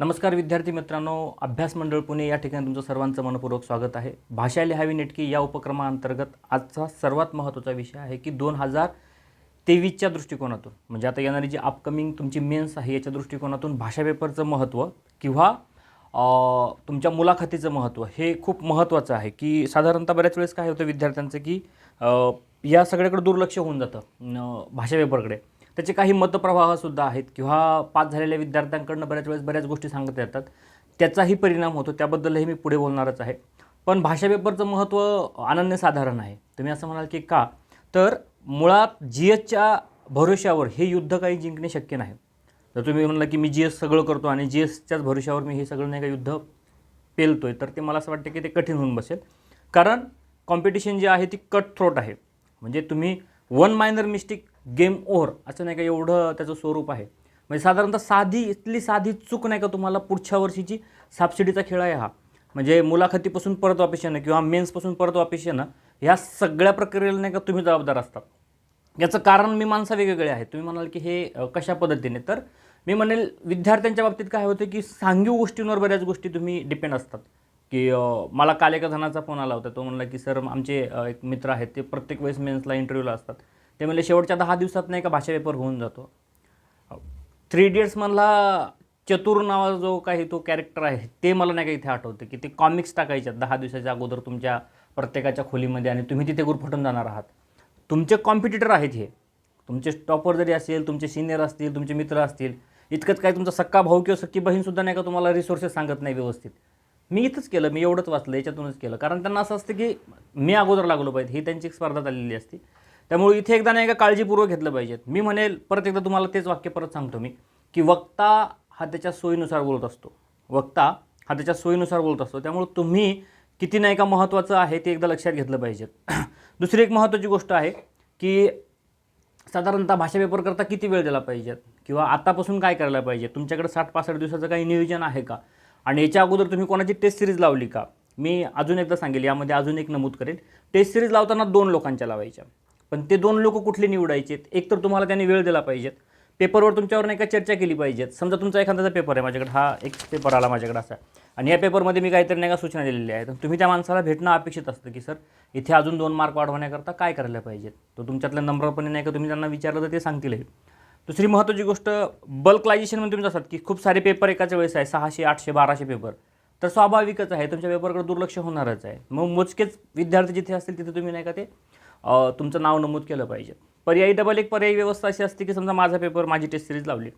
नमस्कार विद्यार्थी मित्रांनो, अभ्यास मंडळ पुणे या ठिकाणी तुमचं सर्वांचं मनपूर्वक स्वागत आहे. भाषा लिहावी नेटकी या उपक्रमाअंतर्गत आजचा सर्वात महत्त्वाचा विषय आहे की 2023च्या दृष्टिकोनातून, म्हणजे आता येणारी जी अपकमिंग तुमची मेन्स आहे याच्या दृष्टिकोनातून भाषा पेपरचं महत्त्व किंवा तुमच्या मुलाखतीचं महत्त्व हे खूप महत्त्वाचं आहे. की साधारणतः बऱ्याच वेळेस काय होतं विद्यार्थ्यांचं की या सगळ्याकडे दुर्लक्ष होऊन जातं भाषा पेपरकडे. त्याचे काही मतप्रवाहसुद्धा आहेत किंवा पास झालेल्या विद्यार्थ्यांकडून बऱ्याच वेळेस बऱ्याच गोष्टी सांगता येतात, त्याचाही परिणाम होतो. त्याबद्दलही मी पुढे बोलणारच आहे. पण भाषा पेपरचं महत्त्व अनन्यसाधारण आहे. तुम्ही असं म्हणाल की का? तर मुळात GSच्या भरोश्यावर हे युद्ध काही जिंकणे शक्य नाही. जर तुम्ही म्हणाला की मी GS सगळं करतो आणि GSच्याच भरोश्यावर मी हे सगळं नाही का युद्ध पेलतोय, तर ते मला असं वाटतं की ते कठीण होऊन बसेल. कारण कॉम्पिटिशन जी आहे ती कट थ्रोट आहे. म्हणजे तुम्ही one minor mistake game over असं नाही का, एवढं त्याचं स्वरूप आहे. म्हणजे साधारणतः इथली साधी चूक नाही का तुम्हाला पुढच्या वर्षीची सापशिडीचा खेळ आहे हा. म्हणजे मुलाखतीपासून परत वापिस येणं किंवा मेन्सपासून परत वापिस येणं, ह्या सगळ्या प्रक्रियेला नाही का तुम्ही जबाबदार असतात. याचं कारण मीमांसा वेगवेगळे आहेत. तुम्ही म्हणाल की हे कशा पद्धतीने, तर मी म्हणेल विद्यार्थ्यांच्या बाबतीत काय होतं की सांघिक गोष्टींवर बऱ्याच गोष्टी तुम्ही डिपेंड असतात. की मला काल एका जणाचा फोन आला होता. तो म्हणला की सर आमचे एक मित्र आहेत, ते प्रत्येक वेळेस मेन्सला इंटरव्ह्यूला असतात. ते म्हणले शेवटच्या 10 दिवसात नाही का भाषा पेपर होऊन जातो. 3 इडियट्समधला चतुर नावाचा जो काही तो कॅरेक्टर आहे, ते मला नाही का इथे आठवतं की ते कॉमिक्स टाकायच्यात 10 दिवसाच्या अगोदर तुमच्या प्रत्येकाच्या खोलीमध्ये आणि तुम्ही तिथे गुरफटून जाणार आहात. तुमचे कॉम्पिटिटर आहेत हे. तुमचे टॉपर जरी असेल, तुमचे सिनियर असतील, तुमचे मित्र असतील, इतकंच काय तुमचा सक्का भाऊ किंवा सक्की बहीणसुद्धा नाही का तुम्हाला रिसोर्सेस सांगत नाही व्यवस्थित. मी इथंच केलं, मी एवढंच वाचलं, याच्यातूनच केलं. कारण त्यांना असं असतं की मी अगोदर लागलो पाहिजे, ही त्यांची एक स्पर्धा चाललेली असते. त्यामुळे इथे एकदा नाही का काळजीपूर्वक घेतलं पाहिजेत. मी म्हणेल परत एकदा तुम्हाला तेच वाक्य परत सांगतो मी, की वक्ता हा त्याच्या सोयीनुसार बोलत असतो. वक्ता हा त्याच्या सोयीनुसार बोलत असतो. त्यामुळे तुम्ही किती नाही का महत्त्वाचं आहे ते एकदा लक्षात घेतलं पाहिजेत. दुसरी एक महत्त्वाची गोष्ट आहे की साधारणतः भाषा पेपर करता किती वेळ दिला पाहिजेत किंवा आतापासून काय करायला पाहिजे. तुमच्याकडे 60-65 दिवसाचं काही नियोजन आहे का? आणि याच्या अगोदर तुम्ही कोणाची टेस्ट सिरीज लावली का? मी अजून एकदा सांगेल, यामध्ये अजून एक नमूद करेल. टेस्ट सिरीज लावताना 2 लोकांच्या लावायच्या. पण ते 2 लोक कुठले निवडायचेत? एक तर तुम्हाला त्यांनी वेळ दिला पाहिजेत. पेपरवर तुमच्यावर नाही का चर्चा केली पाहिजेत. समजा तुमचा एखाद्याचा पेपर आहे, माझ्याकडे हा एक पेपर आला माझ्याकडे असा, आणि या पेपरमध्ये मी काहीतरी नाही का सूचना दिलेली आहे. तर तुम्ही त्या माणसाला भेटणं अपेक्षित असतं की सर इथे अजून 2 मार्क वाढवण्याकरता काय करायला पाहिजेत. तो तुमच्यातल्या नम्रपणे नाही का तुम्ही त्यांना विचारलं तर ते सांगतील. दुसरी महत्त्वाची गोष्ट, बल्कलायझेशनमध्ये तुम्ही असतात की खूप सारे पेपर एकाच वेळेस आहे, 600, 800, 1200 पेपर. तर स्वाभाविकच आहे तुमच्या पेपरकडे दुर्लक्ष होणारच आहे. मग मोजकेच विद्यार्थी जिथे असतील तिथे तुम्ही नाही का ते तुमचं नाव नमूद केलं पाहिजे. पर्यायी एक पर्यायी व्यवस्था अशी असते की समजा माझा पेपर, माझी टेस्ट सिरीज लावली,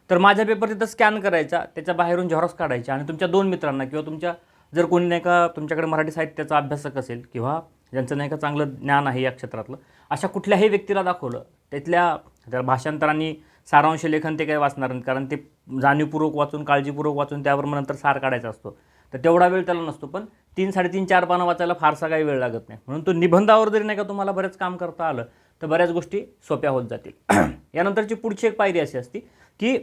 तर माझा पेपर तिथं स्कॅन करायचा, त्याच्या बाहेरून झेरॉक्स काढायच्या आणि तुमच्या 2 मित्रांना किंवा तुमच्या जर कोणी नाही का तुमच्याकडे मराठी साहित्याचा अभ्यासक असेल किंवा ज्यांचं नाही का चांगलं ज्ञान आहे या क्षेत्रातलं, अशा कुठल्याही व्यक्तीला दाखवलं, त्या भाषांतरांनी सारांश लेखन ते काही वाचणार नाही. कारण ते जाणीवपूर्वक वाचून, काळजीपूर्वक वाचून त्यावर मग नंतर सार काढायचा असतो. तर तेवढा वेळ त्याला नसतो. पण 3, 3.5, 4 पानं वाचायला फारसा काही वेळ लागत नाही. म्हणून तो निबंधावर जरी नाही का तुम्हाला बरेच काम करता आलं तर बऱ्याच गोष्टी सोप्या होत जातील. यानंतरची पुढची एक पायरी अशी असते की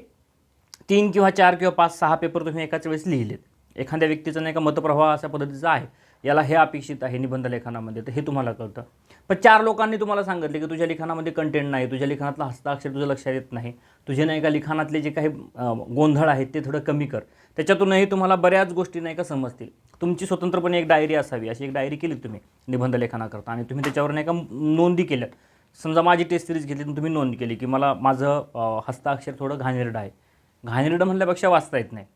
3 किंवा 4 किंवा 5, 6 पेपर तुम्ही एकाच वेळेस लिहिलेत. एखाद्या व्यक्तीचा नाही का मतप्रवाह अशा पद्धतीचा आहे, याला हे अपेक्षित आहे निबंध लेखनामध्ये, तर हे तुम्हाला कळतं. पण 4 लोकांनी तुम्हाला सांगितले की तुझ्या लिखाणामध्ये कंटेंट नाही, तुझ्या लिखाणातलं हस्ताक्षर तुझं लक्षात येत नाही, तुझे नाही का लिखाणातले जे काही गोंधळ आहेत ते थोडं कमी कर. त्याच्यातूनही तुम्हाला बऱ्याच गोष्टी नाही का समजतील. तुमची स्वतंत्रपणे एक डायरी असावी, अशी एक डायरी केली तुम्ही निबंध लेखनाकरता आणि तुम्ही त्याच्यावर नाही का नोंदी केल्यात. समजा माझी टेस्ट सिरीज घेतली आणि तुम्ही नोंद केली की मला माझं हस्ताक्षर थोडं घाणेरडं आहे. घाणेरडं म्हणल्यापेक्षा वाचता येत नाही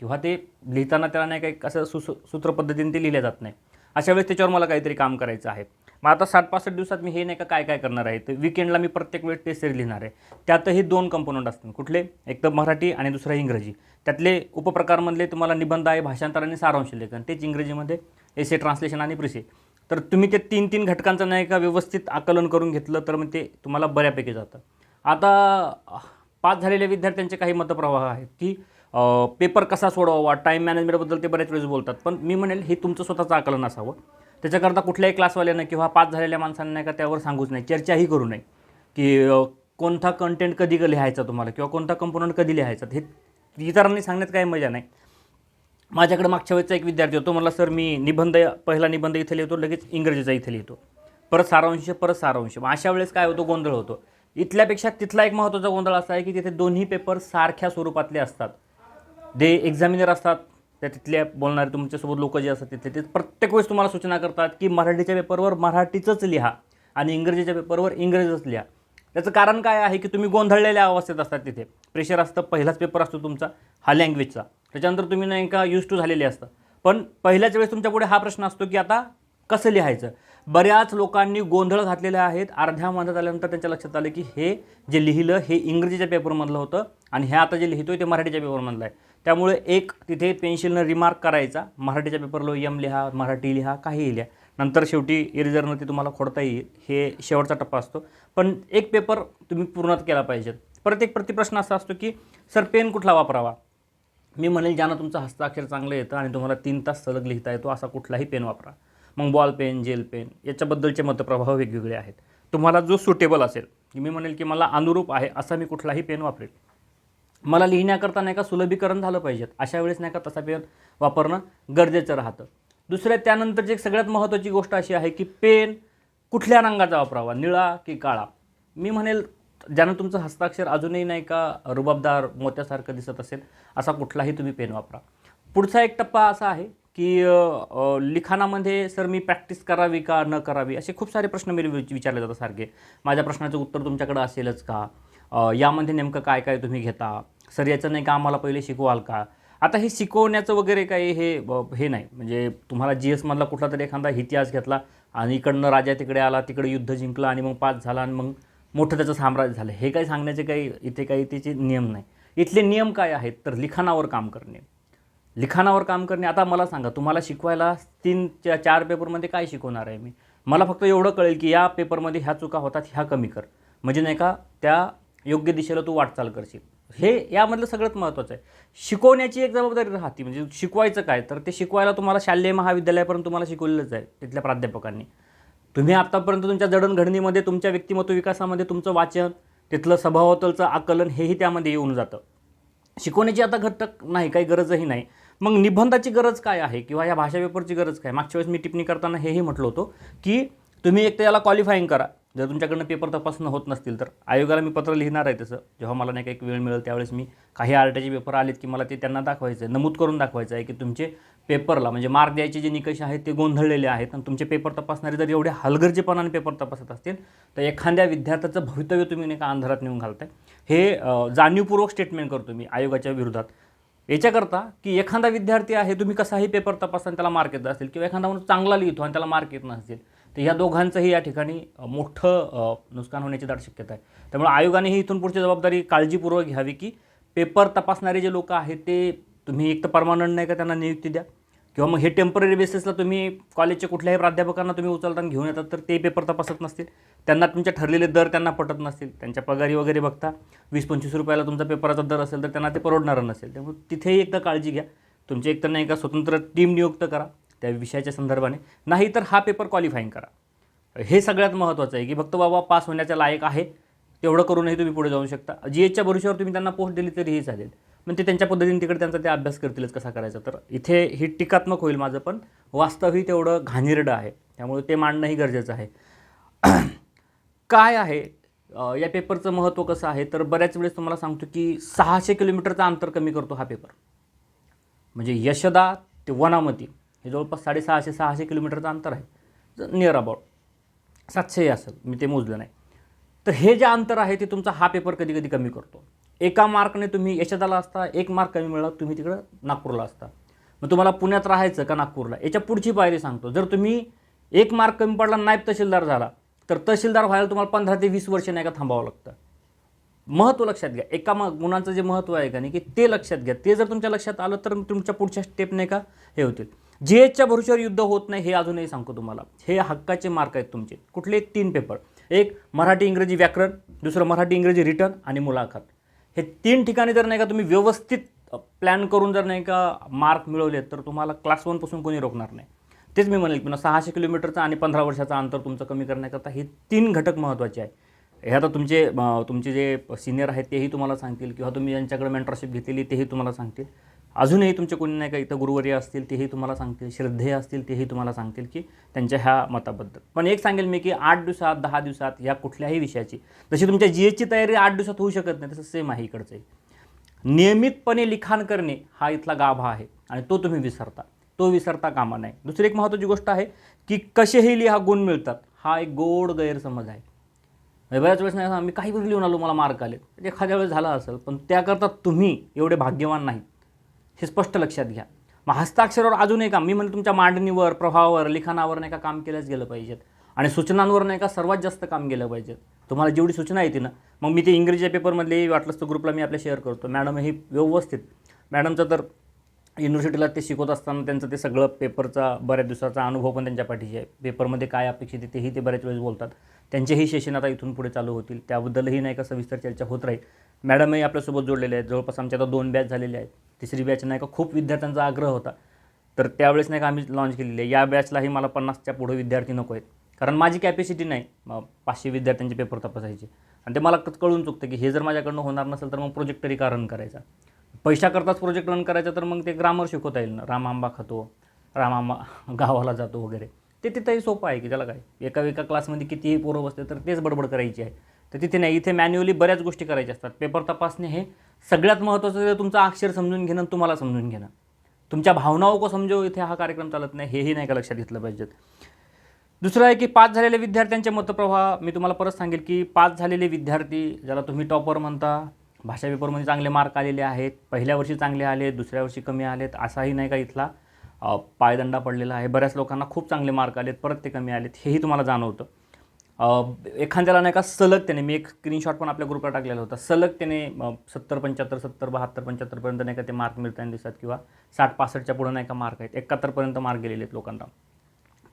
किंवा ते लिहिताना त्याला नाही काही असं सूत्र पद्धतीने ते लिहिलं जात नाही. अशा वेळेस त्याच्यावर मला काहीतरी काम करायचं आहे. मग आता 60-65 दिवसात मी हे नाही का काय काय करणार आहे, तर विकेंडला मी प्रत्येक वेळेस टेस्ट सिरीज लिहिणार आहे. त्यातही 2 कंपोनंट असतील. कुठले? एक तर मराठी आणि दुसरा इंग्रजी. त्यातले उपप्रकारमधले तुम्हाला निबंध आहे, भाषांतर आणि सारांश लेखन, तेच इंग्रजीमध्ये एसे, ट्रान्सलेशन आणि प्रिसे. तर तुम्ही ते 3-3 घटकांचं नाही का व्यवस्थित आकलन करून घेतलं तर मग ते तुम्हाला बऱ्यापैकी जातं. आता पास झालेल्या विद्यार्थ्यांचे काही मतप्रवाह आहेत की पेपर कसा सोडवावा, टाईम मॅनेजमेंटबद्दल ते बऱ्याच वेळेस बोलतात. पण मी म्हणेल हे तुमचं स्वतःचं आकलन असावं. त्याच्याकरता कुठल्याही क्लासवाल्यानं किंवा पास झालेल्या माणसांना नाही का त्यावर सांगूच नाही, चर्चाही करू नये की कोणता कंटेंट कधी लिहायचा तुम्हाला किंवा कोणता कंपोनंट कधी लिहायचा. हे इतरांनी सांगण्यात काही मजा नाही. माझ्याकडे मागच्या वेळेचा एक विद्यार्थी होतो, मला सर मी पहिला निबंध इथे लिहितो, लगेच इंग्रजीचा इथे लिहितो, परत सारांश, परत सारांश. मग अशा वेळेस काय होतो, गोंधळ होतो. इथल्यापेक्षा तिथला एक महत्त्वाचा गोंधळ असा आहे की तिथे दोन्ही पेपर सारख्या स्वरूपातले असतात. जे एक्झामिनर असतात त्या तिथल्या बोलणारे तुमच्यासोबत लोक जे असतात तिथले ते प्रत्येक वेळेस तुम्हाला सूचना करतात की मराठीच्या पेपरवर मराठीचंच लिहा आणि इंग्रजीच्या पेपरवर इंग्रजीच लिहा. त्याचं कारण काय आहे की तुम्ही गोंधळलेल्या अवस्थेत असतात. तिथे प्रेशर असतं, पहिलाच पेपर असतो तुमचा हा लँग्वेजचा, त्याच्यानंतर तुम्ही नाही का यूज टू झालेले असतं. पण पहिल्याच वेळेस तुमच्यापुढे हा प्रश्न असतो की आता कसं लिहायचं. बऱ्याच लोकांनी गोंधळ घातलेले आहेत. अर्ध्या मधात आल्यानंतर त्यांच्या लक्षात आलं की हे जे लिहिलं हे इंग्रजीच्या पेपरमधलं होतं आणि हे आता जे लिहितोय ते मराठीच्या पेपरमधलं आहे. त्यामुळे एक तिथे पेन्सिलनं रिमार्क करायचा, मराठीच्या पेपरला यम लिहा, मराठी लिहा, काहीही लिहा, नंतर शेवटी इरेजरनं ते तुम्हाला खोडता येईल. हे शेवटचा टप्पा असतो. पण एक पेपर तुम्ही पूर्ण केला पाहिजेत. परत एक प्रतिप्रश्न असा असतो की सर पेन कुठला वापरावा. मी म्हणेल ज्यानं तुमचं हस्ताक्षर चांगलं येतं आणि तुम्हाला 3 तास सलग लिहिता येतो असा कुठलाही पेन वापरा. मग बॉल पेन, जेल पेन याच्याबद्दलचे मतप्रभाव वेगवेगळे आहेत. तुम्हाला जो सुटेबल असेल की मी म्हणेल की मला अनुरूप आहे असा मी कुठलाही पेन वापरेल. मला लिहिण्याकरता नाही का सुलभीकरण झालं पाहिजेत अशा वेळेस नाही का तसा पेन वापरणं गरजेचं राहतं. दुसऱ्या त्यानंतरची एक सगळ्यात महत्त्वाची गोष्ट अशी आहे की पेन कुठल्या रंगाचा वापरावा, निळा की काळा. मी म्हणेल ज्यानं तुमचं हस्ताक्षर अजूनही नाही का रुबाबदार मोत्यासारखं दिसत असेल असा कुठलाही तुम्ही पेन वापरा. पुढचा एक टप्पा असा आहे की लिखाणामध्ये सर मी प्रॅक्टिस करावी का न करावी असे खूप सारे प्रश्न मी विचारले जातात सारखे. माझ्या प्रश्नाचं उत्तर तुमच्याकडे असेलच का, यामध्ये नेमकं काय काय तुम्ही घेता, सर याचं नाही का आम्हाला पहिले शिकवाल का. आता हे शिकवण्याचं वगैरे काही हे नाही. म्हणजे तुम्हाला GS मधला कुठला तरी एखादा इतिहास घेतला आणि इकडनं राजा तिकडे आला, तिकडे युद्ध जिंकलं आणि मग पास झाला आणि मग मोठं त्याचं साम्राज्य झालं, हे काही सांगण्याचे काही इथे काही त्याचे नियम नाही. इथले नियम काय आहेत तर लिखाणावर काम करणे. लिखाणावर काम करणे. आता मला सांगा तुम्हाला शिकवायला 3-4 पेपरमध्ये काय शिकवणार आहे मी. मला फक्त एवढं कळेल की या पेपरमध्ये ह्या चुका होतात ह्या कमी कर, म्हणजे नाही का त्या योग्य दिशेला तू वाटचाल करशील. हे यामधलं सगळ्यात महत्त्वाचं आहे. शिकवण्याची एक जबाबदारी राहते. म्हणजे शिकवायचं काय तर ते शिकवायला तुम्हाला शालेय महाविद्यालयापर्यंत तुम्हाला शिकवलेलंच आहे तिथल्या प्राध्यापकांनी. तुम्ही आत्तापर्यंत तुमच्या जडणघडणीमध्ये तुमच्या व्यक्तिमत्व विकासामध्ये तुमचं वाचन, तिथलं स्वभावातलचं आकलन हेही त्यामध्ये येऊन जातं. शिकवण्याची आता घटक नाही, काही गरजही नाही. मग निबंधाची गरज काय आहे किंवा या भाषा पेपरची गरज काय. मागच्या वेळेस मी टिप्पणी करताना हेही म्हटलं होतं की तुम्ही एक तर याला क्वालिफाईंग करा. जर तुमच्याकडनं पेपर तपासणं होत नसतील तर आयोगाला मी पत्र लिहिणार आहे. तसं जेव्हा मला नाही का एक वेळ मिळेल त्यावेळेस मी काही आरटीचे पेपर आलेत की मला ते त्यांना दाखवायचं आहे, नमूद करून दाखवायचं आहे की तुमचे पेपरला म्हणजे मार्क द्यायचे जे निकष आहेत ते गोंधळलेले आहेत आणि तुमचे पेपर तपासणारे जर एवढे हलगर्जीपणाने पेपर तपासत असतील तर एखाद्या विद्यार्थ्याचं भवितव्य तुम्ही नाही का अंधारात नेऊन घालताय. हे जाणीवपूर्वक स्टेटमेंट करतो मी आयोगाच्या विरोधात. याच्याकरता की एखादा विद्यार्थी आहे तुम्ही कसाही पेपर तपासा आणि त्याला मार्क येत असेल किंवा एखादा माणूस चांगला लिहितो आणि त्याला मार्क येत नसेल तर ह्या दोघांचंही या ठिकाणी मोठं नुकसान होण्याची दाट शक्यता आहे. त्यामुळे आयोगानेही इथून पुढची जबाबदारी काळजीपूर्वक घ्यावी की पेपर तपासणारे जे लोक आहेत ते तुम्ही एक तर परमानंट नाही का त्यांना नियुक्ती द्या किंवा मग हे टेम्पररी बेसिसला तुम्ही कॉलेजच्या कुठल्याही प्राध्यापकांना तुम्ही उचलताना घेऊन येतात तर ते पेपर तपासत नसतील, त्यांना तुमचे ठरलेले दर त्यांना पटत नसतील, त्यांच्या पगारी वगैरे बघता 20-25 रुपयाला तुमचा पेपराचा दर असेल तर त्यांना ते परवडणारं नसेल. त्यामुळे तिथेही एकदा काळजी घ्या. तुमची एकतर नाही का स्वतंत्र टीम नियुक्त करा त्या विषयाच्या संदर्भाने, नाही तर हा पेपर क्वालिफाईंग करा. हे सगळ्यात महत्त्वाचं आहे की फक्त बाबा पास होण्याच्या लायक आहे तेवढं करूनही तुम्ही पुढे जाऊ शकता. GHच्या भरोश्यावर तुम्ही त्यांना पोस्ट दिली तरीही चालेल, पण ते त्यांच्या पद्धतीने तिकडे त्यांचा ते अभ्यास करतीलच कसा करायचा. तर इथे ही टीकात्मक होईल माझं, पण वास्तवही तेवढं घाणेरडं आहे. त्यामुळे ते मांडणंही गरजेचं आहे. काय आहे या पेपरचं महत्त्व कसं आहे तर बऱ्याच वेळेस तुम्हाला सांगतो की 600 किलोमीटरचं अंतर कमी करतो हा पेपर. म्हणजे यशदा ते वनामती हे जवळपास 650-600 किलोमीटरचं अंतर आहे, नियर अबाउट 700 असेल, मी ते मोजलं नाही. तर हे जे अंतर आहे ते तुमचा हा पेपर कधी कधी कमी करतो. एका मार्कने तुम्ही यशदाला असता 1 मार्क कमी मिळाला तुम्ही तिकडं नागपूरला असता. मग तुम्हाला पुण्यात राहायचं का नागपूरला याच्या पुढची पायरी सांगतो. जर तुम्ही 1 मार्क कमी पडला नायब तहसीलदार झाला तर तहसीलदार व्हायला तुम्हाला 15 ते 20 वर्ष नाही का थांबावं लागतं. महत्त्व लक्षात घ्या. एका गुणांचं जे महत्त्व आहे का नाही की ते लक्षात घ्या. ते जर तुमच्या लक्षात आलं तर तुमच्या पुढच्या स्टेप नाही का हे होतील. GHच्या भरोश्यावर युद्ध होत नाही हे अजूनही सांगतो तुम्हाला. हे हक्काचे मार्क आहेत तुमचे. कुठले 3 पेपर, एक मराठी इंग्रजी व्याकरण, दुसरं मराठी इंग्रजी रिटर्न आणि मुलाखत. हे 3 ठिकाणी जर नाही का तुम्ही व्यवस्थित प्लॅन करून जर नाही का मार्क मिळवलेत तर तुम्हाला क्लास 1 पासून कोणी रोखणार नाही. तेच मी म्हणेल पुन्हा 600 किलोमीटरचा आणि 15 वर्षाचा अंतर तुमचं कमी करण्याकरता हे 3 घटक महत्त्वाचे आहे. हे आता तुमचे जे सिनियर आहेत तेही तुम्हाला सांगतील किंवा तुम्ही ज्यांच्याकडे मेंटरशिप घेतलेली तेही तुम्हाला सांगतील. अजूनही तुमचे कोणी नाही का इथं गुरुवर्य असतील तेही तुम्हाला सांगतील, श्रद्धेय असतील तेही तुम्हाला सांगतील की त्यांच्या ह्या मताबद्दल. पण एक सांगेल मी की 8 दिवसात 10 दिवसात या कुठल्याही विषयाची जशी तुमच्या GHची तयारी 8 दिवसात होऊ शकत नाही तसं सेम आहे इकडचंही. नियमितपणे लिखाण करणे हा इथला गाभा आहे आणि तो तुम्ही विसरता कामा नाही. दुसरी एक महत्त्वाची गोष्ट आहे की कसेही लिहा गुण मिळतात, हा एक गोड गैरसमज आहे. बऱ्याच वेळेस नाही मी काही लिहून आलो मला मार्क आले, एखाद्या वेळेस झाला असेल, पण त्याकरता तुम्ही एवढे भाग्यवान नाहीत हे स्पष्ट लक्षात घ्या. मग हस्ताक्षरावर अजून एक काम मी म्हणजे तुमच्या मांडणीवर, प्रभावावर, लिखाणावर नाही का काम केलंच गेलं पाहिजेत आणि सूचनांवर नाही का सर्वात जास्त काम केलं पाहिजे. तुम्हाला जेवढी सूचना येते ना, मग मी ते इंग्रजी पेपरमधले वाटलंच तर ग्रुपला मी आपल्या शेअर करतो. मॅडम ही व्यवस्थित, मॅडमचं तर युनिव्हर्सिटीला ते शिकवत असताना त्यांचं ते सगळं पेपरचा बऱ्याच दिवसाचा अनुभव पण त्यांच्या पाठीशी आहे. पेपरमध्ये काय अपेक्षित आहे तेही ते बऱ्याच वेळेस बोलतात. त्यांचेही सेशन आता इथून पुढे चालू होतील, त्याबद्दलही नाही का सविस्तर चर्चा होत राहील. मॅडमही आपल्यासोबत जोडलेले आहेत. जवळपास आमच्या आता 2 बॅच झालेले आहेत. तिसरी बॅच नाही का खूप विद्यार्थ्यांचा आग्रह होता, तर त्यावेळेस नाही का आम्ही लॉन्च केलेली आहे. या बॅचलाही मला 50च्या पुढे विद्यार्थी नको आहेत, कारण माझी कॅपॅसिटी नाही 500 विद्यार्थ्यांचे पेपर तपासायचे. आणि ते मला कळून चुकतं की हे जर माझ्याकडनं होणार नसेल तर मग प्रोजेक्ट तरी का रन करायचा. पैशाकरताच प्रोजेक्ट रन करायचा तर मग ते ग्रामर शिकवता येईल ना, राम आंबा खातो, राम आंबा गावाला जातो वगैरे, ते तिथंही सोपं आहे की त्याला काय, एका क्लासमध्ये कितीही पोरं बसते तर तेच बडबड करायची आहे. तर तिथे नाही, इथे मॅन्युअली बऱ्याच गोष्टी करायच्या असतात. पेपर तपासणे हे सगळ्यात महत्त्वाचं तुमचं अक्षर समजून घेणं, तुम्हाला समजून घेणं. तुमच्या भावनाओं को समजो इथे हा कार्यक्रम चालत नाही, हेही नाही का लक्षात घेतलं पाहिजेत. दुसरं आहे की पास झालेल्या विद्यार्थ्यांचे मतप्रवाह मी तुम्हाला परत सांगेल की पास झालेले विद्यार्थी ज्याला तुम्ही टॉपर म्हणता, भाषा पेपरमध्ये चांगले मार्क आलेले आहेत, पहिल्या वर्षी चांगले आले, दुसऱ्या वर्षी कमी आलेत, असाही नाही का इथला पायदंडा पडलेला आहे. बऱ्याच लोकांना खूप चांगले मार्क आलेत, परत ते कमी आलेत, हेही तुम्हाला जाणवतं. एखाद्याला नाही का सलग त्याने, मी एक स्क्रीनशॉट पण आपल्या ग्रुपला टाकलेला होता, सलग त्याने 70, 75, 70, 72, 75पर्यंत नाही का ते मार्क मिळताना दिसतात, किंवा 60, 65च्या पुढं नाही का मार्क आहेत, 71पर्यंत मार्क गेलेले आहेत लोकांना.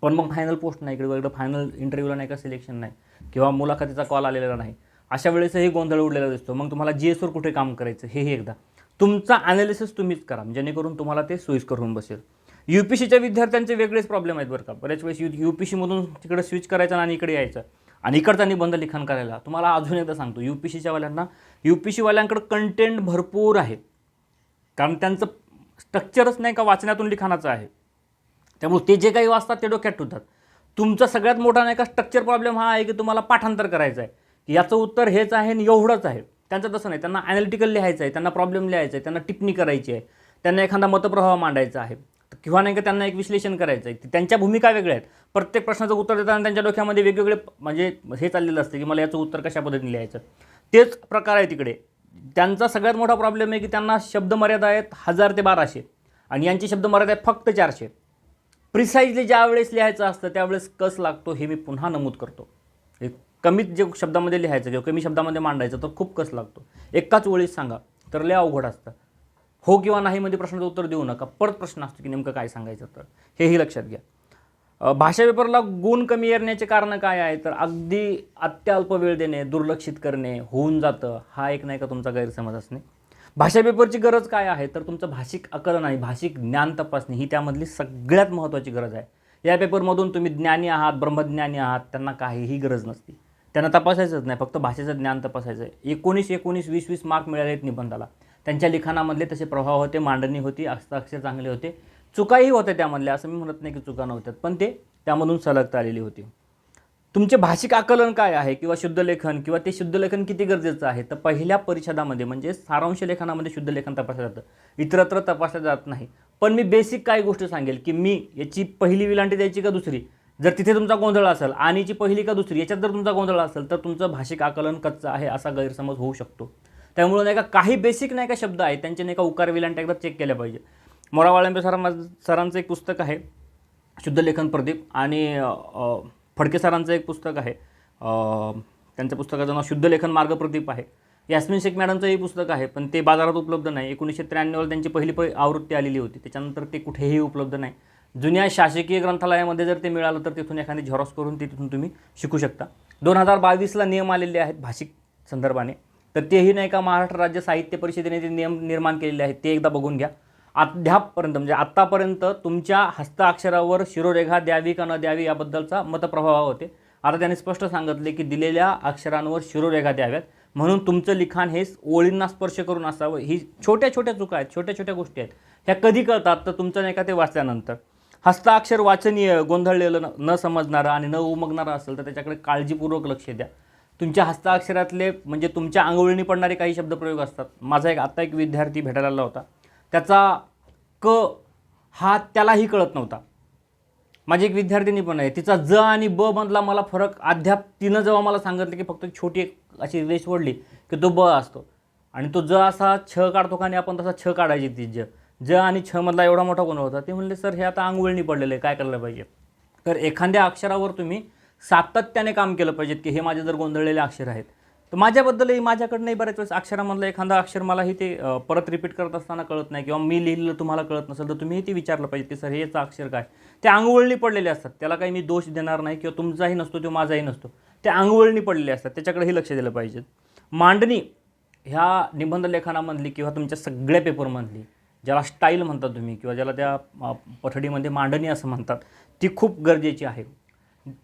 पण मग फायनल पोस्ट नाही, इकडे फायनल इंटरव्ह्यूला नाही का सिलेक्शन नाही, किंवा मुलाखतीचा कॉल आलेला नाही. अशा वेळेसही गोंधळ उडलेला दिसतो. मग तुम्हाला GSवर कुठे काम करायचं हेही एकदा तुमचा ॲनालिसिस तुम्हीच करा, जेणेकरून तुम्हाला ते सोयीस्कर होऊन बसेल. UPCच्या विद्यार्थ्यांचे वेगळेच प्रॉब्लेम आहेत बरं का. बऱ्याच वेळेस UPCमधून तिकडे स्विच करायचं आणि इकडे यायचं आणि इकडचा निबंध लिखाण करायला. तुम्हाला अजून एकदा सांगतो, UPCवाल्यांकडे कंटेंट भरपूर आहे, कारण त्यांचं स्ट्रक्चरच नाही का वाचण्यातून लिखाणाचं आहे. त्यामुळे ते जे काही वाचतात ते डोक्यात ठेवतात. तुमचा सगळ्यात मोठा नाही का स्ट्रक्चर प्रॉब्लेम हा आहे की तुम्हाला पाठांतर करायचं आहे, की याचं उत्तर हेच आहे आणि एवढंच आहे. त्यांचं तसं नाही, त्यांना ॲनालिटिकल लिहायचं आहे, त्यांना प्रॉब्लेम लिहायचा आहे, त्यांना टिप्पणी करायची आहे, त्यांना एखादा मतप्रवाह मांडायचा आहे, किंवा नाही का त्यांना एक विश्लेषण करायचं आहे. त्यांच्या भूमिका वेगळ्या आहेत. प्रत्येक प्रश्नाचं उत्तर देताना त्यांच्या डोक्यामध्ये वेगवेगळे म्हणजे हे चाललेलं असतं की मला याचं उत्तर कशा पद्धतीने लिहायचं. तेच प्रकार आहे तिकडे. त्यांचा सगळ्यात मोठा प्रॉब्लेम आहे की त्यांना शब्दमर्यादा आहेत 1000 ते 1200 आणि यांची शब्दमर्यादा आहे फक्त 400. प्रिसाइजली ज्या वेळेस लिहायचं असतं त्यावेळेस कस लागतो हे मी पुन्हा नमूद करतो. एक कमीत जे शब्दामध्ये लिहायचं किंवा कमी शब्दामध्ये मांडायचं तर खूप कस लागतो. एकाच वेळेस सांगा तर लय अवघड असतं. हो किंवा नाही मध्ये प्रश्नाचं उत्तर देऊ नका, परत प्रश्न असतो की नेमकं काय सांगायचं, तर हेही लक्षात घ्या. भाषा पेपरला गुण कमी येण्याचे कारण काय आहे, तर अगदी अत्यल्प वेळ देणे, दुर्लक्षित करणे, होऊन जातं, हा एक नाही का तुमचा गैरसमज असणे. भाषा पेपरची गरज काय आहे, तर तुमचं भाषिक आकलन आणि भाषिक ज्ञान तपासणी ही त्यामधली सगळ्यात महत्त्वाची गरज आहे. या पेपरमधून तुम्ही ज्ञानी आहात, ब्रह्मज्ञानी आहात, त्यांना काहीही गरज नसते. त्यांना तपासायचंच नाही, फक्त भाषेचं ज्ञान तपासायचं आहे. 19 20 मार्क मिळाले आहेत निबंधाला. त्यांच्या लिखाणामधले तसे प्रभाव होते, मांडणी होती, हस्ताक्षर चांगले होते, चुकाही होत्या त्यामधल्या, असं मी म्हणत नाही की चुका नव्हत्यात, पण ते त्यामधून सलगता आलेली होती. तुमचे भाषिक आकलन काय आहे किंवा शुद्धलेखन, किंवा ते शुद्धलेखन किती गरजेचं आहे, तर पहिल्या परिच्छेदामध्ये म्हणजे सारांश लेखनामध्ये शुद्धलेखन तपासलं जातं, इतरत्र तपासलं जात नाही. पण मी बेसिक काय गोष्ट सांगेल की मी याची पहिली विलांटी द्यायची का दुसरी, जर तिथे तुमचा गोंधळ असेल, आणीची पहिली का दुसरी याच्यात जर तुमचा गोंधळ असेल तर तुमचं भाषिक आकलन कच्चं आहे असा गैरसमज होऊ शकतो. त्यामुळे नाही का काही बेसिक नाही का शब्द आहेत त्यांचे नाही का उकार विलांटी एकदा चेक केल्या पाहिजे. मोरावाळंबे सरांचं एक पुस्तक आहे शुद्धलेखन प्रदीप, आणि फडके सरांचं एक पुस्तक आहे, त्यांच्या पुस्तकाचं नाव शुद्धलेखन मार्ग प्रदीप आहे. यास्मिन शेख मॅडमचंही पुस्तक आहे, पण ते बाजारात उपलब्ध नाही. 1993ला त्यांची पहिली आवृत्ती आलेली होती, त्याच्यानंतर ते कुठेही उपलब्ध नाही. जुन्या शासकीय ग्रंथालयामध्ये जर ते मिळालं तर तिथून एखादी झेरॉक्स करून ते तिथून तुम्ही शिकू शकता. 2022ला नियम आलेले आहेत भाषिक संदर्भाने, तर तेही नाही का महाराष्ट्र राज्य साहित्य परिषदेने ते नियम निर्माण केलेले आहेत, ते एकदा बघून घ्या. अद्यापपर्यंत म्हणजे आत्तापर्यंत तुमच्या हस्ताक्षरावर शिरोरेखा द्यावी का न द्यावी याबद्दलचा मतप्रभाव होते. आता त्यांनी स्पष्ट सांगितले की दिलेल्या अक्षरांवर शिरोरेखा द्याव्यात, म्हणून तुमचं लिखाण हे ओळींना स्पर्श करून असावं. ही छोट्या छोट्या चुका आहेत, छोट्या छोट्या गोष्टी आहेत. ह्या कधी कळतात, तर तुमचं नाही का ते वाचल्यानंतर. हस्ताक्षर वाचनीय, गोंधळलेलं न समजणारं आणि न उमगणारं असेल तर त्याच्याकडे काळजीपूर्वक लक्ष द्या. तुमच्या हस्ताक्षरातले म्हणजे तुमच्या अंगवळणी पडणारे काही शब्दप्रयोग असतात. माझा आत्ता एक विद्यार्थी भेटायला आला होता, त्याचा क हा त्यालाही कळत नव्हता. माझी एक विद्यार्थिनी पण आहे, तिचा ज आणि ब मधला मला फरक अद्याप तिनं जेव्हा मला सांगितलं की फक्त छोटी एक अशी रेष ओढली की तो ब असतो आणि तो ज असा छ काढतो का, आणि आपण तसा छ काढायची ती ज आणि छ मधला एवढा मोठा कोण होता. ते म्हणले सर हे आता अंगवळणी पडलेलं आहे, काय करायला पाहिजे. तर एखाद्या अक्षरावर तुम्ही सातत्याने काम केलं पाहिजे की हे माझे जर गोंधळलेले अक्षर आहेत. तर माझ्याबद्दलही माझ्याकडनंही बऱ्याच वेळेस अक्षरामधलं एखादा अक्षर मलाही ते परत रिपीट करत असताना कळत नाही, किंवा मी लिहिलेलं तुम्हाला कळत नसेल तर तुम्हीही ते विचारलं पाहिजे की सर हेचं अक्षर काय. ते अंगवळणी पडलेले असतात, त्याला काही मी दोष देणार नाही, किंवा तुमचाही नसतो तो माझाही नसतो, ते अंगवळणी पडलेले असतात, त्याच्याकडेही लक्ष दिलं पाहिजे. मांडणी ह्या निबंध लेखनामधली किंवा तुमच्या सगळ्या पेपरमधली, ज्याला स्टाईल म्हणतात तुम्ही किंवा ज्याला त्या पठडीमध्ये मांडणी असं म्हणतात, ती खूप गरजेची आहे.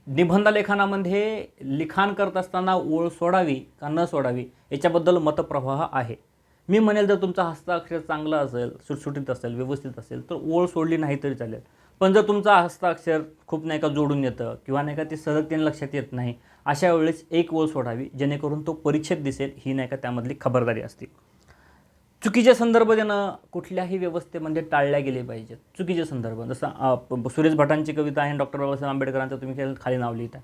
निबंध लेखनामध्ये लिखाण करत असताना ओळ सोडावी का न सोडावी याच्याबद्दल मतप्रवाह आहे. मी म्हणेल जर तुमचा हस्ताक्षर चांगला असेल, सुटसुटीत असेल, व्यवस्थित असेल तर ओळ सोडली नाही तरी चालेल. पण जर तुमचा हस्ताक्षर खूप नाही का जोडून येतं किंवा नाही का ते सहजतेने लक्षात येत नाही, अशा वेळेस एक ओळ सोडावी, जेणेकरून तो परिच्छेद दिसेल, ही नाही का त्यामधली खबरदारी असते. चुकीचे संदर्भ देणं कुठल्याही व्यवस्थेमध्ये टाळल्या गेले पाहिजेत. चुकीचे संदर्भ, जसं सुरेश भटांची कविता आहे, डॉक्टर बाबासाहेब आंबेडकरांचं तुम्ही खाली नाव लिहिता,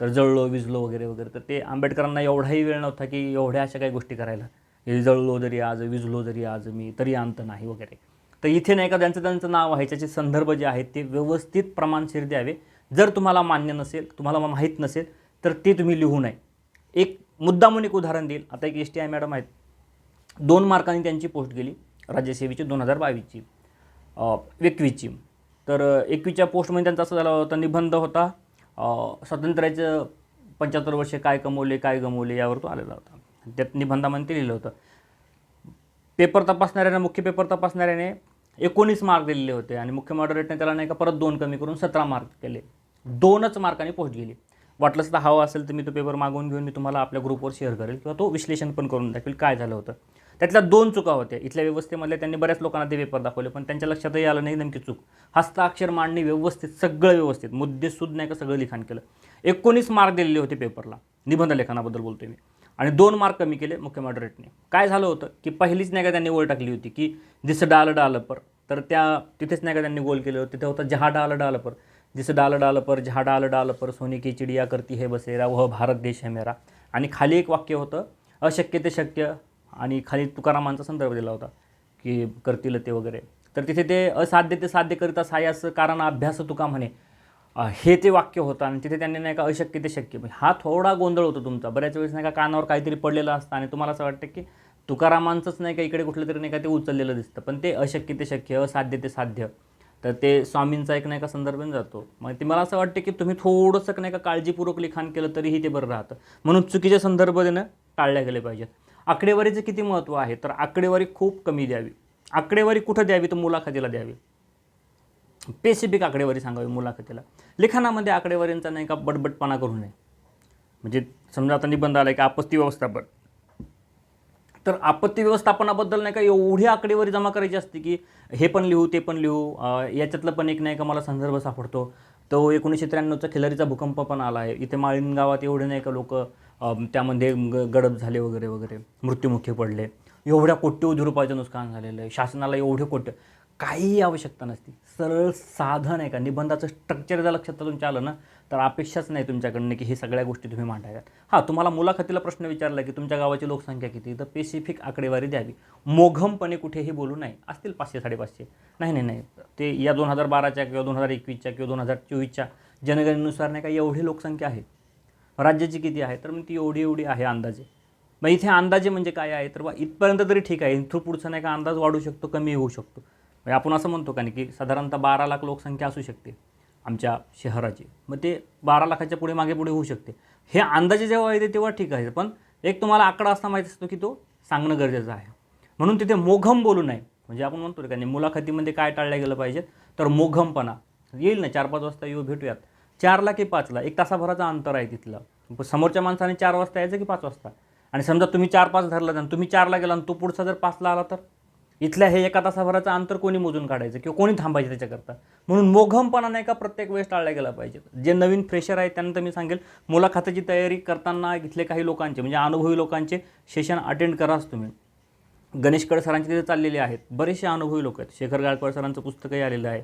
तर जळलो विजलो वगैरे वगैरे, तर ते आंबेडकरांना एवढाही वेळ नव्हता की एवढ्या अशा काही गोष्टी करायला. जळलो जरी आज, विजलो जरी आज मी, तरी अंत नाही वगैरे. तर इथे नाही का त्यांचं नाव आहे, त्याचे संदर्भ जे आहेत ते व्यवस्थित प्रमाणशीर द्यावे. जर तुम्हाला मान्य नसेल, तुम्हाला माहीत नसेल तर ते तुम्ही लिहू नये. एक मुद्दामून एक उदाहरण देईल. आता एक STI मॅडम आहेत, 2 मार्कांनी त्यांची पोस्ट गेली राज्यसेवेची 2022ची 21ची. तर 21च्या पोस्टमध्ये त्यांचा असं झालं होता, निबंध होता स्वातंत्र्याचं 75 वर्षे काय कमवले काय गमवले यावर तो आलेला होता. त्यात निबंधामध्ये ते लिहिलं होतं. पेपर तपासणाऱ्याने, मुख्य पेपर तपासणाऱ्याने 19 मार्क दिलेले होते आणि मुख्य मॉडरेटने त्याला नाही का परत 2 कमी करून 17 मार्क केले. 2च मार्कांनी पोस्ट गेली. वाटलंच तर हवा असेल तर मी तो पेपर मागवून घेऊन मी तुम्हाला आपल्या ग्रुपवर शेअर करेल किंवा तो विश्लेषण पण करून दाखवेल काय झालं होतं. त्यातल्या 2 चुका होत्या इथल्या व्यवस्थेमधल्या. त्यांनी बऱ्याच लोकांना ते पेपर दाखवले पण त्यांच्या लक्षातही आलं नाही नेमकी चूक. हस्ताक्षर मांडणी व्यवस्थित, सगळं व्यवस्थित, मुद्देसूद नाही का सगळं लिखाण केलं. 19 मार्क दिलेले होते पेपरला, निबंध लेखनाबद्दल बोलतोय मी, आणि 2 मार्क कमी केले मुख्य मॉडरेटने. काय झालं होतं की पहिलीच नाही का त्यांनी ओळ टाकली होती की जिस डाल डाल पर, तर तिथेच नाही का त्यांनी गोल केलं होतं. तिथे होतं जहा डाल डाल पर, जिस डाल डाल पर जहा डाल डाल पर सोने की चिडिया करती है बसेरा वह भारत देश है मेरा. आणि खाली एक वाक्य होतं अशक्य ते शक्य, आणि खाली तुकारामांचा संदर्भ दिला होता की करतील ते वगैरे. तर तिथे ते असाध्य ते साध्य करिता सायास कारण अभ्यास तुका म्हणे, हे ते वाक्य होतं. आणि तिथे त्यांनी नाही का अशक्य ते शक्य, हा थोडा गोंधळ होतो तुमचा. बऱ्याच वेळेस नाही का कानावर काहीतरी पडलेलं असतं आणि तुम्हाला असं वाटतं की तुकारामांचंच नाही का इकडे कुठलं तरी नाही का ते उचललेलं दिसतं, पण ते अशक्य ते शक्य, असाध्य ते साध्य, तर ते स्वामींचा एक नाही का संदर्भ जातो. मग ते मला असं वाटतं की तुम्ही थोडंसं नाही का काळजीपूर्वक लिखाण केलं तरीही ते बरं राहतं. म्हणून चुकीचे संदर्भ देणं टाळल्या गेले पाहिजेत. आकडेवारीचं किती महत्त्व आहे, तर आकडेवारी खूप कमी द्यावी. आकडेवारी कुठं द्यावी, तर मुलाखतीला द्यावी. स्पेसिफिक आकडेवारी सांगावी मुलाखतीला. लिखाणामध्ये आकडेवारींचा नाही का बडबडपणा करू नये. म्हणजे समजा आता निबंध आला की आपत्ती व्यवस्थापन, तर आपत्ती व्यवस्थापनाबद्दल नाही का एवढी आकडेवारी जमा करायची असते की हे पण लिहू ते पण लिहू. याच्यातलं पण एक नाही का मला संदर्भ सापडतो, तो 1993चा खिलारीचा भूकंप पण आला आहे. इथे माळीण गावात एवढे नाही का लोक त्यामध्ये गडप झाले वगैरे वगैरे, मृत्युमुखी पडले, एवढ्या कोट्यवधी रुपयाचं नुकसान झालेलं आहे, शासनाला एवढे कोट्य, काहीही आवश्यकता नसती. सरळ साधं नाही का निबंधाचं स्ट्रक्चर जर लक्षात तुमच्या आलं ना, तर अपेक्षाच नाही तुमच्याकडनं की हे सगळ्या गोष्टी तुम्ही मांडाव्यात. हां, तुम्हाला मुलाखतीला प्रश्न विचारला की तुमच्या गावाची लोकसंख्या किती, तर स्पेसिफिक आकडेवारी द्यावी. मोघमपणे कुठेही बोलू नये. असतील 500-550, नाही, ते या 2012च्या किंवा 2021च्या किंवा 2024च्या जनगणनेनुसार नाही का एवढी लोकसंख्या आहे. राज्याची किती आहे, तर मग ती एवढी आहे अंदाजे. मग इथे अंदाजे म्हणजे काय आहे, तर इथपर्यंत तरी ठीक आहे. इथून पुढचा नाही का अंदाज वाढू शकतो, कमी होऊ शकतो. म्हणजे आपण असं म्हणतो का नाही की साधारणतः 12 लाख लोकसंख्या असू शकते आमच्या शहराची, मग ते 12 लाखाच्या पुढे मागे पुढे होऊ शकते. हे अंदाजे जेव्हा येते तेव्हा ठीक आहे, पण एक तुम्हाला आकडा असा माहीत असतो की तो सांगणं गरजेचं आहे. म्हणून तिथे मोघम बोलू नये. म्हणजे आपण म्हणतो का नाही मुलाखतीमध्ये काय टाळलं गेलं पाहिजे, तर मोघमपणा. येईल ना 4-5 वाजता येऊ भेटूयात, 4ला की 5ला, 1 तासाभराचं अंतर आहे तिथलं. समोरच्या माणसाने 4 वाजता यायचं की 5 वाजता, आणि समजा तुम्ही 4-5 धरला आणि तुम्ही 4ला गेला आणि तो पुढचा जर 5ला आला तर इथल्या हे एका तासाभराचं अंतर कोणी मोजून काढायचं किंवा कोणी थांबायचं त्याच्याकरता. म्हणून मोघमपणा नाही का प्रत्येक वेळेस टाळला गेला पाहिजे. जे नवीन फ्रेशर आहेत त्यांना तर मी सांगेल, मुलाखतीची तयारी करताना इथले काही लोकांचे म्हणजे अनुभवी लोकांचे सेशन अटेंड कराच तुम्ही. गणेश कड सरांचे तिथे चाललेले आहेत, बरेचसे अनुभवी लोक आहेत. शेखर गायकवाड सरांचं पुस्तकही आलेलं आहे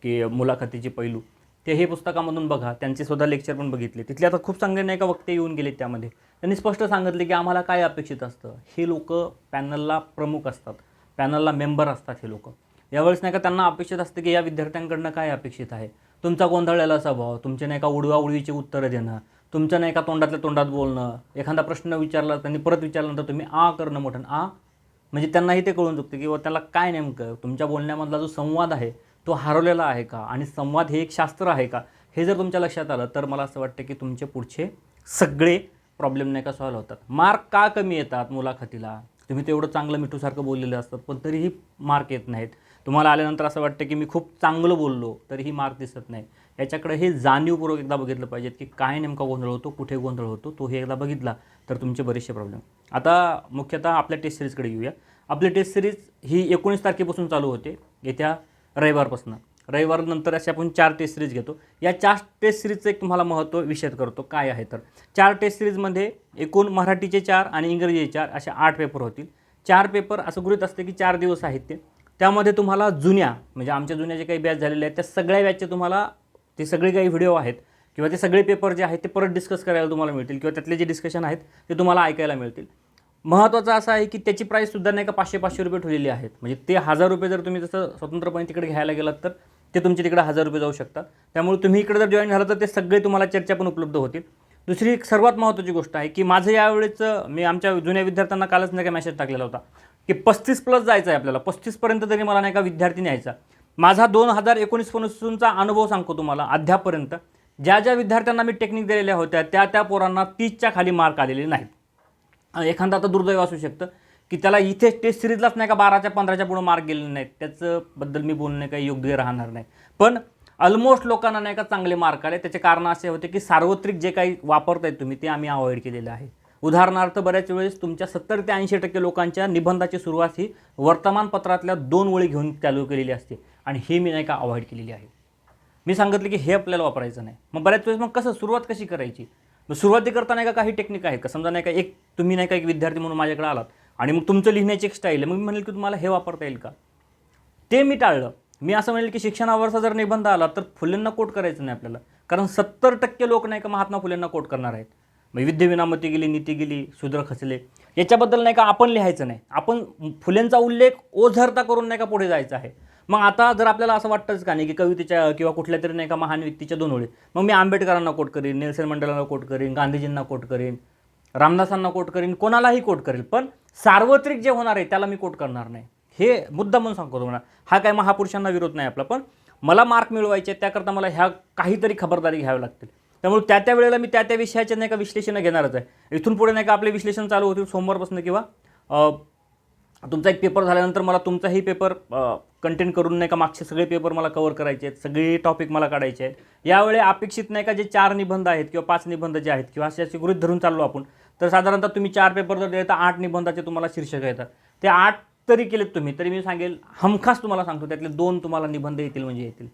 की मुलाखतीचे पैलू, ते हे पुस्तकामधून बघा. त्यांचे सुद्धा लेक्चर पण बघितले. तिथले आता खूप चांगले नाही का वक्ते येऊन गेलेत. त्यामध्ये त्यांनी स्पष्ट सांगितले की आम्हाला काय अपेक्षित असतं. हे लोक पॅनलला प्रमुख असतात, पॅनलला मेंबर असतात. हे लोक यावेळेस नाही का त्यांना अपेक्षित असतं की या विद्यार्थ्यांकडनं काय अपेक्षित आहे. तुमचा गोंधळलेला स्वभाव, तुमचे नाही का उडवाउडवीची उत्तरं देणं, तुमचं नाही का तोंडातल्या तोंडात बोलणं, एखादा प्रश्न विचारला त्यांनी परत विचारल्यानंतर तुम्ही करणं मोठं म्हणजे त्यांनाही ते कळून चुकतं की त्याला काय नेमकं तुमच्या बोलण्यामधला जो संवाद आहे तो हरवलेला आहे का, आणि संवाद हे एक शास्त्र आहे का, हे जर तुमच्या लक्षात आलं तर मला असं वाटतं की तुमचे पुढचे सगळे प्रॉब्लेम नाही का सॉल्व्ह होतात. मार्क का कमी येतात मुलाखतीला, तुम्ही तेवढं चांगलं मिठूसारखं बोललेलं असतात पण तरीही मार्क येत नाहीत. तुम्हाला आल्यानंतर असं वाटतं की मी खूप चांगलं बोललो तरीही मार्क दिसत नाही. याच्याकडे हे जाणीवपूर्वक एकदा बघितलं पाहिजेत की काय नेमका गोंधळ होतो, कुठे गोंधळ होतो. तो हे एकदा बघितला तर तुमचे बरेचसे प्रॉब्लेम. आता मुख्यतः आपल्या टेस्ट सिरीजकडे येऊया. आपली टेस्ट सिरीज ही 19 तारखेपासून चालू होते, येत्या रविवारपासून. रविवारनंतर असे आपण 4 टेस्ट सिरीज घेतो. या 4 टेस्ट सिरीजचं एक तुम्हाला महत्त्व विशद करतो. काय आहे तर 4 टेस्ट सिरीजमध्ये एकूण मराठीचे 4 आणि इंग्रजीचे 4 असे 8 पेपर होतील. 4 पेपर असं गृहीत असते की 4 दिवस आहेत त्यामध्ये तुम्हाला जुन्या म्हणजे आमच्या जुन्या जे काही बॅच झालेले आहेत त्या सगळ्या बॅचचे तुम्हाला ते सगळे काही व्हिडिओ आहेत किंवा ते सगळे पेपर जे आहेत ते परत डिस्कस करायला तुम्हाला मिळतील किंवा त्यातले जे डिस्कशन आहेत ते तुम्हाला ऐकायला मिळतील. महत्त्वाचं असं आहे की त्याची प्राईससुद्धा नाही का 500-500 रुपये ठेवलेली आहेत. म्हणजे ते 1000 रुपये जर तुम्ही जसं स्वतंत्रपणे तिकडे घ्यायला गेलात तर ते तुमचे तिकडे 1000 रुपये जाऊ शकतात. त्यामुळे तुम्ही इकडे जर जॉईन झालं तर ते सगळे तुम्हाला चर्चा पण उपलब्ध होतील. दुसरी एक सर्वात महत्त्वाची गोष्ट आहे की माझं यावेळेचं मी आमच्या जुन्या विद्यार्थ्यांना कालच नाही का मेसेज टाकलेला होता की 35+ जायचं आहे आपल्याला. 35पर्यंत तरी मला नाही का विद्यार्थी न्यायचा. माझा 2019-पासूनचा अनुभव सांगतो तुम्हाला अद्यापर्यंत. ज्या ज्या विद्यार्थ्यांना मी टेक्निक दिलेल्या होत्या त्या पोरांना 30च्या खाली मार्क आलेले नाहीत. एखादा आता दुर्दैव असू शकतं की त्याला इथे टेस्ट सिरीजलाच नाही का 12च्या 15च्या पुढे मार्क गेलेले नाहीत. त्याचंबद्दल मी बोलणे काही योग्य राहणार नाही. पण ऑलमोस्ट लोकांना नाही का चांगले मार्क आले. त्याचे कारण असे होते की सार्वत्रिक जे काही वापरतायत तुम्ही ते आम्ही अवॉइड केलेलं आहे. उदाहरणार्थ बऱ्याच वेळेस तुमच्या 70 ते 80% लोकांच्या निबंधाची सुरुवात ही वर्तमानपत्रातल्या 2 ओळी घेऊन चालू केलेली असते आणि हे मी नाही का अवॉइड केलेली आहे. मी सांगितलं की हे आपल्याला वापरायचं नाही. मग बऱ्याच वेळेस मग सुरुवात कशी करायची. मग सुरुवाती करता नाही का काही टेक्निक आहे का. समजा नाही का तुम्ही नाही का एक विद्यार्थी म्हणून माझ्याकडे आलात आणि मग तुमचं लिहिण्याची एक स्टाईल आहे. मग मी म्हणेल की तुम्हाला हे वापरता येईल का, ते मी टाळलं. मी असं म्हणेल की शिक्षणावरचा जर निबंध आला तर फुलेंना कोट करायचं नाही आपल्याला. कारण 70% लोक नाही का महात्मा फुलेंना कोट करणार आहेत. मग विद्येविनामती गेली, नीती गेली, शूद्र खचले, याच्याबद्दल नाही का आपण लिहायचं नाही. आपण फुलेंचा उल्लेख ओझरता करून नाही का पुढे जायचं आहे. मग आता जर आपल्याला असं वाटतंच का नाही की कवितेच्या किंवा कुठल्या तरी नाही का महान व्यक्तीच्या 2 ओळी, मग मी आंबेडकरांना कोट करीन, नेल्सन मंडेलांना कोट करीन, गांधीजींना कोट करीन, रामदासांना कोट करीन, कोणालाही कोट करेल. पण सार्वत्रिक जे होणार आहे त्याला मी कोट करणार नाही. हे मुद्दा म्हणून सांगतो तुम्हाला. हा काय महापुरुषांना विरोध नाही आपला, पण मला मार्क मिळवायचे त्याकरता मला ह्या काहीतरी खबरदारी घ्यावी लागतील. त्यामुळे त्या वेळेला मी त्या विषयाचे नाही का विश्लेषण घेणारच आहे. इथून पुढे नाही का आपले विश्लेषण चालू होतील सोमवारपासून किंवा तुमचा एक पेपर झाल्यानंतर मला तुमचाही पेपर कंटेंट करून नाही का मागचे सगळे पेपर मला कव्हर करायचे आहेत, सगळे टॉपिक मला काढायचे आहेत. यावेळी अपेक्षित नाही का जे 4 निबंध आहेत किंवा 5 निबंध जे आहेत किंवा असे गृहीत धरून चाललो आपण, तर साधारणतः तुम्ही 4 पेपर जर दिले तर 8 निबंधाचे तुम्हाला शीर्षक येतात. ते 8 तरी केलेत तुम्ही तरी मी सांगेल हमखास तुम्हाला सांगतो त्यातले 2 तुम्हाला निबंध येतील म्हणजे येतील.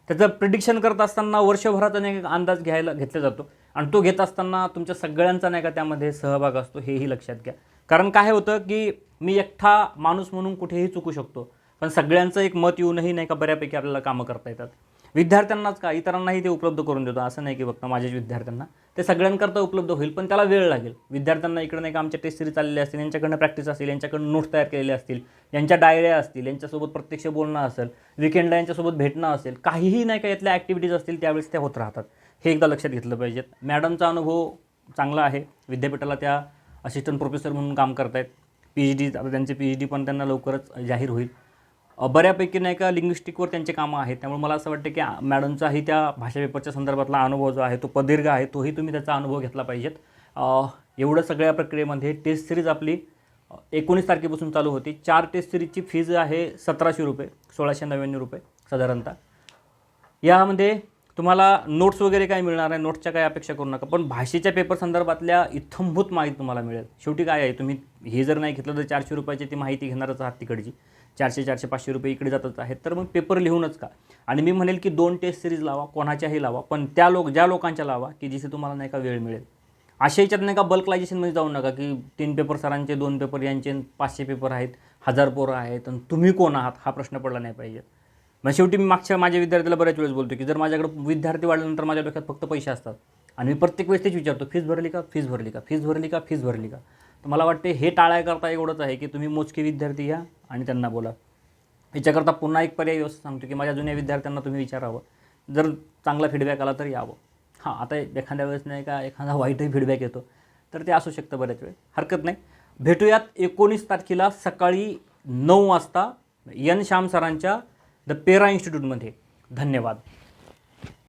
त्याचं प्रिडिक्शन करत असताना वर्षभराचा नाही का अंदाज घेतला जातो आणि तो घेत असताना तुमच्या सगळ्यांचा नाही का त्यामध्ये सहभाग असतो, हेही लक्षात घ्या. कारण काय होतं की मी एकटा माणूस म्हणून कुठेही चुकू शकतो, पण सगळ्यांचं एक मत येऊनही नाही का बऱ्यापैकी आपल्याला कामं करता येतात. विद्यार्थ्यांनाच का इतरांनाही ते उपलब्ध करून देतो. असं नाही की फक्त माझ्याच विद्यार्थ्यांना, ते सगळ्यांकरता उपलब्ध होईल पण त्याला वेळ लागेल. विद्यार्थ्यांना इकडे नाही का आमच्या टेस्ट सिरीज चाललेले असतील, यांच्याकडनं प्रॅक्टिस असेल, यांच्याकडून नोट्स तयार केलेले असतील, यांच्या डायऱ्या असतील, यांच्यासोबत प्रत्यक्ष बोलणं असेल, विकेंडला यांच्यासोबत भेटणं असेल, काहीही नाही का यातल्या ॲक्टिव्हिटीज असतील त्यावेळेस त्या होत राहतात. हे एकदा लक्षात घेतलं पाहिजेत. मॅडमचा अनुभव चांगला आहे. विद्यापीठाला त्या असिस्टंट प्रोफेसर म्हणून काम करतायत. PhD आता त्यांचे PhD पण त्यांना लवकरच जाहीर होईल. बऱ्यापैकी नाही का लिंग्विस्टिकवर त्यांचे कामं आहेत. त्यामुळे मला असं वाटतं की मॅडमचाही त्या भाषा पेपरच्या संदर्भातला अनुभव जो आहे तो प्रदीर्घ आहे, तोही तुम्ही त्याचा अनुभव घेतला पाहिजेत. एवढं सगळ्या प्रक्रियेमध्ये टेस्ट सिरीज आपली 19 तारखेपासून चालू होती. 4 टेस्ट सिरीजची फीज आहे 1700 रुपये, 1699 रुपये साधारणतः. यामध्ये तुम्हाला नोट्स वगैरे काय मिळणार नाही, नोट्सच्या काय अपेक्षा करू नका, पण भाषेच्या पेपर संदर्भातल्या इत्थंभूत माहिती तुम्हाला मिळेल. शेवटी काय आहे, तुम्ही हे जर नाही घेतलं तर 400 रुपयाची ती माहिती घेणारच आहात तिकडची, 400 500 रुपये इकडे जातच आहेत. तर मग पेपर लिहूनच का. आणि मी म्हणेल की 2 टेस्ट सिरीज लावा, कोणाच्याही लावा, पण ज्या लोकांच्या लावा की जिथे तुम्हाला नाही का वेळ मिळेल. अशा याच्यात नाही का बल्कलायझेशनमध्ये जाऊ नका की 3 पेपर सरांचे, 2 पेपर यांचे, 500 पेपर आहेत, 1000 पोरं आहेत आणि तुम्ही कोण आहात हा प्रश्न पडला नाही पाहिजे. मग शेवटी मी माझ्या विद्यार्थ्याला बऱ्याच वेळेस बोलतो की जर माझ्याकडे विद्यार्थी वाढल्यानंतर माझ्या डोक्यात फक्त पैसे असतात आणि मी प्रत्येक वेळेस तेच विचारतो, फीस भरली का, फीस भरली का, फीस भरली का, फीस भरली का. तर मला वाटते हे टाळायकरता एवढंच आहे की तुम्ही मोजके विद्यार्थी घ्या आणि त्यांना बोला. याच्याकरता पुन्हा एक पर्याय व्यवस्था सांगतो की माझ्या जुन्या विद्यार्थ्यांना तुम्ही विचारावं, जर चांगला फीडबॅक आला तर यावं. हां, आता एखाद्या वेळेस नाही का एखादा वाईटही फीडबॅक येतो तर ते असू शकतं बऱ्याच वेळ, हरकत नाही. भेटूयात 19 तारखेला सकाळी 9 वाजता एन श्याम सरांच्या द पेरा इन्स्टिट्यूटमध्ये. धन्यवाद.